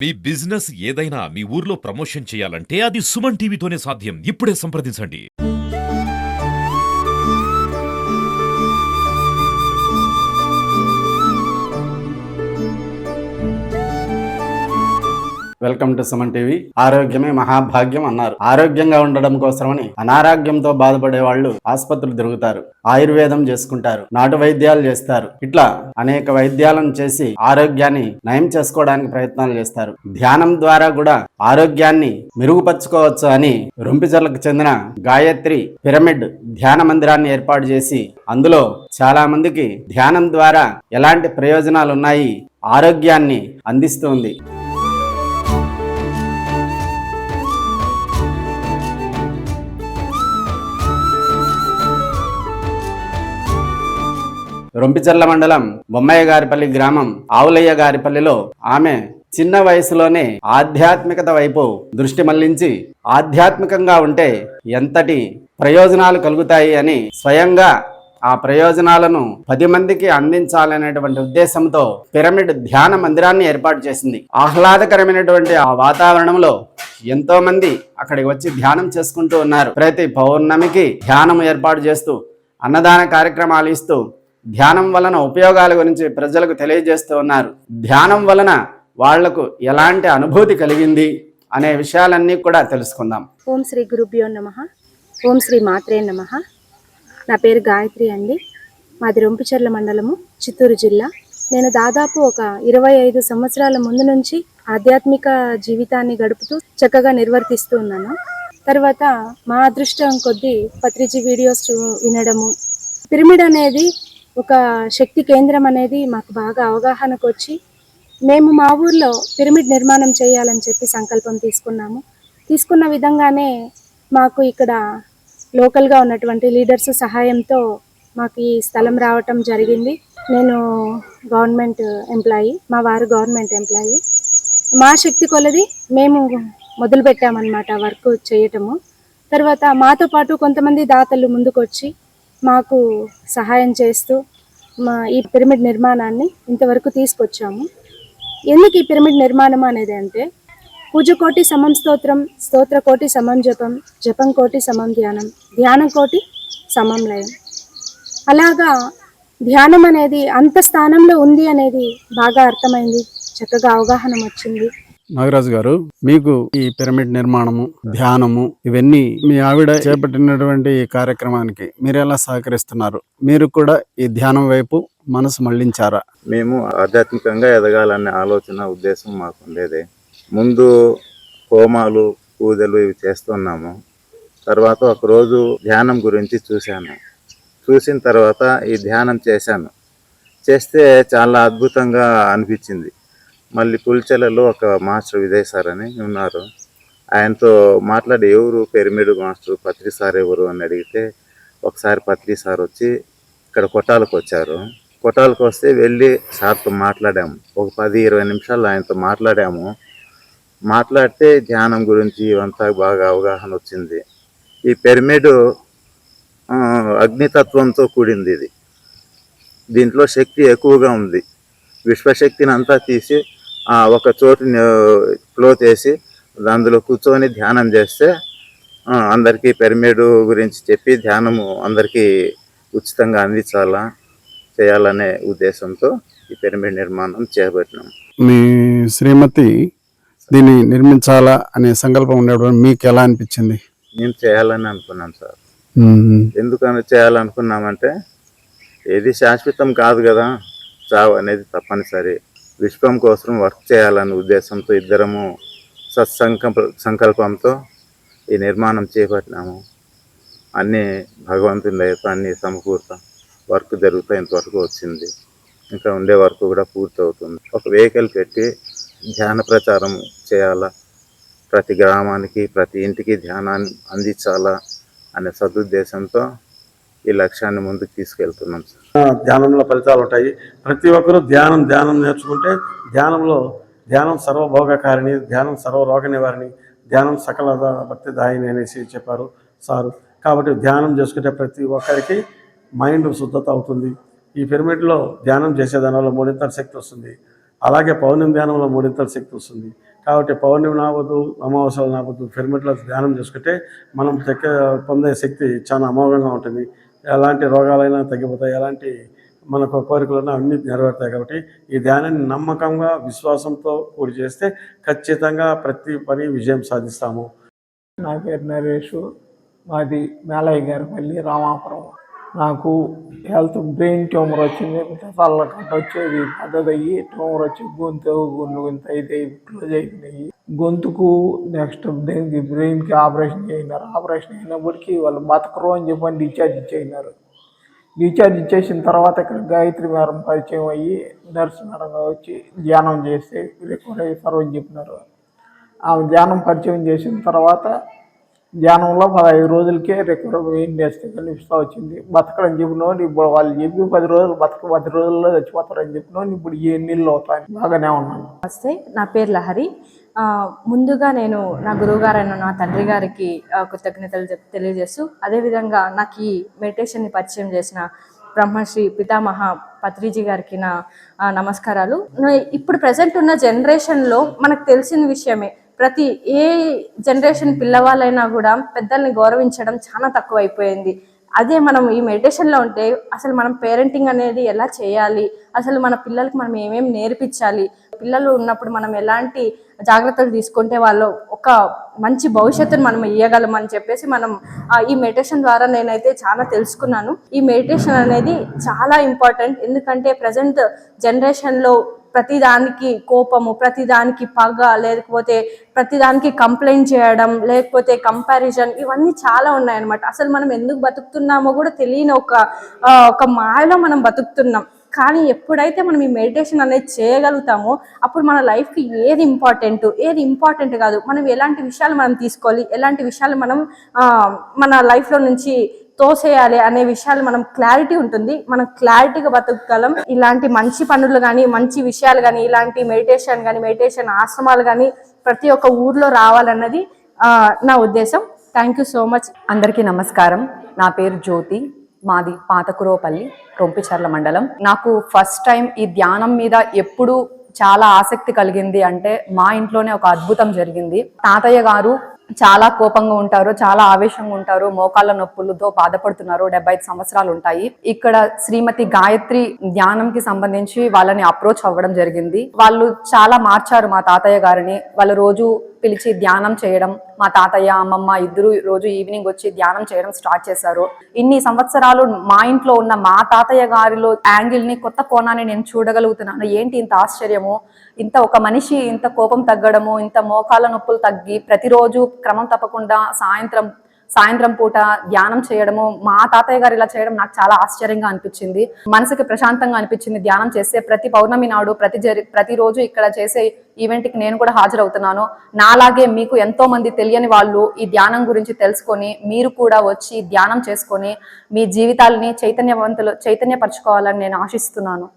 మీ business ఏదైనా మీ ఊర్లో promotion చేయాలంటే అది సుమన్ టీవీతోనే సాధ్యం. ఇప్పుడే సంప్రదించండి. Welcome to Suman TV. ఆరోగ్యమే మహాభాగ్యం అన్నారు. ఆరోగ్యంగా ఉండడం కోసమని అనారోగ్యంతో బాధపడే వాళ్ళు ఆసుపత్రులు తిరుగుతారు, ఆయుర్వేదం చేసుకుంటారు, నాటు వైద్యాలు చేస్తారు. ఇట్లా అనేక వైద్యాలను చేసి ఆరోగ్యాన్ని నయం చేసుకోవడానికి ప్రయత్నాలు చేస్తారు. ధ్యానం ద్వారా కూడా ఆరోగ్యాన్ని మెరుగుపరుచుకోవచ్చు అని రొంపిచర్లకు చెందిన గాయత్రి పిరమిడ్ ధ్యాన మందిరాన్ని ఏర్పాటు చేసి అందులో చాలా మందికి ధ్యానం ద్వారా ఎలాంటి ప్రయోజనాలు ఉన్నాయి, ఆరోగ్యాన్ని అందిస్తుంది. రొంపిచర్ల మండలం బొమ్మయ్య గారిపల్లి గ్రామం ఆవులయ్య గారిపల్లిలో ఆమె చిన్న వయసులోనే ఆధ్యాత్మికత వైపు దృష్టి మళ్లించి ఆధ్యాత్మికంగా ఉంటే ఎంతటి ప్రయోజనాలు కలుగుతాయి అని స్వయంగా ఆ ప్రయోజనాలను 10 మందికి అందించాలనేటువంటి ఉద్దేశంతో పిరమిడ్ ధ్యాన మందిరాన్ని ఏర్పాటు చేసింది. ఆహ్లాదకరమైనటువంటి ఆ వాతావరణంలో ఎంతో మంది అక్కడికి వచ్చి ధ్యానం చేసుకుంటూ ఉన్నారు. ప్రతి పౌర్ణమికి ధ్యానం ఏర్పాటు చేస్తూ అన్నదాన కార్యక్రమాలు ఇస్తూ ధ్యానం వలన ఉపయోగాల గురించి ప్రజలకు తెలియజేస్తూ ఉన్నారు. ధ్యానం వలన వాళ్లకు ఎలాంటి అనుభూతి కలిగింది అనే విషయాలన్నీ కూడా తెలుసుకుందాం. ఓం శ్రీ గురుభ్యో నమః. ఓం శ్రీ మాత్రే నమః. నా పేరు గాయత్రి అండి. మాది రొంపిచర్ల మండలము, చిత్తూరు జిల్లా. నేను దాదాపు ఒక 25 సంవత్సరాల ముందు నుంచి ఆధ్యాత్మిక జీవితాన్ని గడుపుతూ చక్కగా నిర్వర్తిస్తూ ఉన్నాను. తర్వాత మా అదృష్టం కొద్దీ పత్రిజీ వీడియోస్ వినడము, పిరమిడ్ అనేది ఒక శక్తి కేంద్రం అనేది మాకు బాగా అవగాహనకు వచ్చి మేము మా ఊర్లో పిరమిడ్ నిర్మాణం చేయాలని చెప్పి సంకల్పం తీసుకున్న విధంగానే మాకు ఇక్కడ లోకల్గా ఉన్నటువంటి లీడర్స్ సహాయంతో మాకు ఈ స్థలం రావటం జరిగింది. నేను గవర్నమెంట్ ఎంప్లాయీ, మా వారు గవర్నమెంట్ ఎంప్లాయీ. మా శక్తి కొలది మేము మొదలు పెట్టామన్నమాట వర్క్ చేయటము. తర్వాత మాతో పాటు కొంతమంది దాతలు ముందుకొచ్చి మాకు సహాయం చేస్తూ ఈ పిరమిడ్ నిర్మాణాన్ని ఇంతవరకు తీసుకొచ్చాము. ఎందుకు ఈ పిరమిడ్ నిర్మాణం అనేది అంటే, పూజ కోటి సమం స్తోత్రం, స్తోత్ర కోటి సమం జపం, జపం కోటి సమం ధ్యానం, ధ్యానం కోటి సమం లయం. అలాగా ధ్యానం అనేది అంత స్థానంలో ఉంది అనేది బాగా అర్థమైంది, చక్కగా అవగాహన వచ్చింది. నాగరాజు గారు, మీకు ఈ పిరమిడ్ నిర్మాణము, ధ్యానము ఇవన్నీ మీ ఆవిడ చేపట్టినటువంటి ఈ కార్యక్రమానికి మీరు ఎలా సహకరిస్తున్నారు? మీరు కూడా ఈ ధ్యానం వైపు మనసు మళ్లించారా? మేము ఆధ్యాత్మికంగా ఎదగాలనే ఆలోచన ఉద్దేశం మాకు ఉండేది. ముందు హోమాలు, పూజలు ఇవి చేస్తున్నాము. తర్వాత ఒకరోజు ధ్యానం గురించి చూసిన తర్వాత ఈ ధ్యానం చేస్తే చాలా అద్భుతంగా అనిపించింది. మళ్ళీ పులిచెలలో ఒక మాస్టర్ విజయ్ సార్ అని ఉన్నారు. ఆయనతో మాట్లాడి ఎవరు పిరమిడ్ మాస్టర్, పత్రి సార్ ఎవరు అని అడిగితే, ఒకసారి పత్రి సార్ వచ్చి ఇక్కడ కొట్టాలకు వచ్చారు. కొట్టాలకు వస్తే వెళ్ళి సార్తో మాట్లాడాము. ఒక 10-20 నిమిషాలు ఆయనతో మాట్లాడితే ధ్యానం గురించి ఇవంతా బాగా అవగాహన వచ్చింది. ఈ పిరమిడ్ అగ్నితత్వంతో కూడింది. దీంట్లో శక్తి ఎక్కువగా ఉంది. విశ్వశక్తిని అంతా తీసి ఒక చోటుని ఫ్లో చేసి అందులో కూర్చొని ధ్యానం చేస్తే అందరికీ పిరమిడ్ గురించి చెప్పి ధ్యానము అందరికీ ఉచితంగా చేయాలనే ఉద్దేశంతో ఈ పిరమిడ్ నిర్మాణం చేపట్టినాం. మీ శ్రీమతి దీన్ని నిర్మించాలా అనే సంకల్పం ఉండేప్పుడు మీకు ఎలా అనిపించింది? మేము చేయాలని అనుకున్నాం సార్. ఎందుకని చేయాలనుకున్నామంటే, ఏది శాశ్వతం కాదు కదా, చావు అనేది తప్పనిసరి. విశ్వం కోసం వర్క్ చేయాలనే ఉద్దేశంతో ఇద్దరము సంకల్పంతో ఈ నిర్మాణం చేపట్టినాము. అన్నీ భగవంతుని దయతో అన్నీ సమకూర్త వర్క్ జరుగుతూ ఇంతవరకు వచ్చింది. ఇంకా ఉండే వర్క్ కూడా పూర్తి అవుతుంది. ఒక వెహికల్ పెట్టి ధ్యాన ప్రచారం చేయాలా, ప్రతి గ్రామానికి ప్రతి ఇంటికి ధ్యానాన్ని అందించాలా అనే సదుద్దేశంతో ఈ లక్ష్యాన్ని ముందుకు తీసుకెళ్తున్నాం సార్. ధ్యానంలో ఫలితాలు ఉంటాయి. ప్రతి ఒక్కరూ ధ్యానం నేర్చుకుంటే ధ్యానం సర్వభోగకారిణి, ధ్యానం సర్వరోగ నివారిణి, ధ్యానం సకల భక్తి దాయిని అనేసి చెప్పారు సారు. కాబట్టి ధ్యానం చేసుకుంటే ప్రతి ఒక్కరికి మైండ్ శుద్ధత అవుతుంది. ఈ పిరమిడ్లో ధ్యానం చేసే దానివల్ల 3 శక్తి వస్తుంది. అలాగే పౌర్ణమి ధ్యానంలో 3 శక్తి వస్తుంది. కాబట్టి పౌర్ణమి నావద్దు, అమావాస్యలు నావద్దు, పిరమిడ్లో ధ్యానం చేసుకుంటే మనం పొందే శక్తి చాలా అమోఘంగా ఉంటుంది. ఎలాంటి రోగాలైనా తగ్గిపోతాయి, ఎలాంటి మనకు కోరికలున్నా అన్నీ నెరవేరుతాయి. కాబట్టి ఈ ధ్యానాన్ని నమ్మకంగా విశ్వాసంతో కూడి చేస్తే ఖచ్చితంగా ప్రతి పని విజయం సాధిస్తాము. నా పేరు నరేషు, మాది మేలయ్య గారిపల్లి రామాపురం. నాకు బ్రెయిన్ ట్యూమర్ వచ్చింది, తల కట్ట వచ్చేది పెద్దదయ్యి ట్యూమర్ వచ్చి గొంతు అయితే క్లోజ్ అయిపోయినాయి. గొంతుకు నెక్స్ట్ బ్రెయిన్కి ఆపరేషన్ చేసినారు. ఆపరేషన్ అయినప్పటికీ వాళ్ళు బతకరు అని చెప్పని డిశ్చార్జ్ ఇచ్చేసినారు. డిశ్చార్జ్ ఇచ్చేసిన తర్వాత ఇక్కడ గాయత్రి మేడం పరిచయం అయ్యి నర్సు మేడంగా వచ్చి ధ్యానం చేస్తే రికవర్ అవుతారు అని చెప్పినారు. ఆమె ధ్యానం పరిచయం చేసిన తర్వాత ధ్యానంలో 15 రోజులకే రికవరీ చేస్తే కనిపిస్తూ వచ్చింది. బతకడం చెప్పినోడు ఇప్పుడు వాళ్ళు చెప్పి 10 రోజులు 10 రోజుల్లో చచ్చిపోతారని చెప్పినోడు ఇప్పుడు 7 నెలలు అవుతాయి. బాగానే ఉన్నాను. నమస్తే, నా పేరు లహరి. ముందుగా నేను నా గురువుగారైన నా తండ్రి గారికి కృతజ్ఞతలు తెలియజేస్తూ, అదేవిధంగా నాకు ఈ మెడిటేషన్ని పరిచయం చేసిన బ్రహ్మశ్రీ పితామహ పత్రిజీ గారికి నా నమస్కారాలు. ఇప్పుడు ప్రజెంట్ ఉన్న జనరేషన్లో మనకు తెలిసిన విషయమే, ఏ జనరేషన్ పిల్లవాళ్ళైనా కూడా పెద్దల్ని గౌరవించడం చాలా తక్కువ అయిపోయింది. అదే మనం ఈ మెడిటేషన్లో ఉంటే అసలు మనం పేరెంటింగ్ అనేది ఎలా చేయాలి, అసలు మన పిల్లలకి మనం ఏమేమి నేర్పించాలి, పిల్లలు ఉన్నప్పుడు మనం ఎలాంటి జాగ్రత్తలు తీసుకుంటే వాళ్ళు ఒక మంచి భవిష్యత్తును మనం ఇవ్వగలం అని చెప్పేసి మనం ఈ మెడిటేషన్ ద్వారా నేనైతే చాలా తెలుసుకున్నాను. ఈ మెడిటేషన్ అనేది చాలా ఇంపార్టెంట్. ఎందుకంటే ప్రజెంట్ జనరేషన్లో ప్రతిదానికి కోపము, ప్రతిదానికి పగ, లేకపోతే ప్రతిదానికి కంప్లైంట్ చేయడం, లేకపోతే కంపారిజన్, ఇవన్నీ చాలా ఉన్నాయన్నమాట. అసలు మనం ఎందుకు బతుకుతున్నామో కూడా తెలియని ఒక మాయలో మనం బతుకుతున్నాం. కానీ ఎప్పుడైతే మనం ఈ మెడిటేషన్ అనేది చేయగలుగుతామో అప్పుడు మన లైఫ్కి ఏది ఇంపార్టెంట్ కాదు, మనం ఎలాంటి విషయాలు మనం తీసుకోవాలి, ఎలాంటి విషయాలు మనం మన లైఫ్లో నుంచి తోసేయాలి అనే విషయాలు మనం క్లారిటీ ఉంటుంది. మనం క్లారిటీగా బతకగలం. ఇలాంటి మంచి పనులు కానీ, మంచి విషయాలు కానీ, ఇలాంటి మెడిటేషన్ ఆశ్రమాలు కానీ ప్రతి ఒక్క ఊర్లో రావాలన్నది నా ఉద్దేశం. Thank you so much. అందరికీ నమస్కారం. నా పేరు జ్యోతి, మాది పాతకురోపల్లి, రొంపిచర్ల మండలం. నాకు ఫస్ట్ టైం ఈ ధ్యానం మీద ఎప్పుడు చాలా ఆసక్తి కలిగింది అంటే మా ఇంట్లోనే ఒక అద్భుతం జరిగింది. తాతయ్య గారు చాలా కోపంగా ఉంటారు, చాలా ఆవేశంగా ఉంటారు, మోకాళ్ళ నొప్పులతో బాధపడుతున్నారు. 75 సంవత్సరాలు ఉంటాయి. ఇక్కడ శ్రీమతి గాయత్రి ధ్యానంకి సంబంధించి వాళ్ళని అప్రోచ్ అవ్వడం జరిగింది. వాళ్ళు చాలా మార్చారు మా తాతయ్య గారిని. వాళ్ళు రోజు పిలిచి ధ్యానం చేయడం, మా తాతయ్య అమ్మమ్మ ఇద్దరు రోజు ఈవినింగ్ వచ్చి ధ్యానం చేయడం స్టార్ట్ చేశారు. ఇన్ని సంవత్సరాలు మా ఇంట్లో ఉన్న మా తాతయ్య గారిలో యాంగిల్ ని, కొత్త కోణాన్ని నేను చూడగలుగుతున్నాను. ఏంటి ఇంత ఆశ్చర్యము, ఇంత ఒక మనిషి ఇంత కోపం తగ్గడము, ఇంత మోకాళ్ళ నొప్పులు తగ్గి ప్రతిరోజు క్రమం తప్పకుండా సాయంత్రం పూట ధ్యానం చేయడము, మా తాతయ్య గారు ఇలా చేయడం నాకు చాలా ఆశ్చర్యంగా అనిపించింది. మనసుకి ప్రశాంతంగా అనిపించింది. ధ్యానం చేస్తే ప్రతి పౌర్ణమి నాడు ప్రతిరోజు ఇక్కడ చేసే ఈవెంట్కి నేను కూడా హాజరవుతున్నాను. నాలాగే మీకు ఎంతో మంది తెలియని వాళ్ళు ఈ ధ్యానం గురించి తెలుసుకొని మీరు కూడా వచ్చి ధ్యానం చేసుకొని మీ జీవితాలని చైతన్యపరచుకోవాలని నేను ఆశిస్తున్నాను.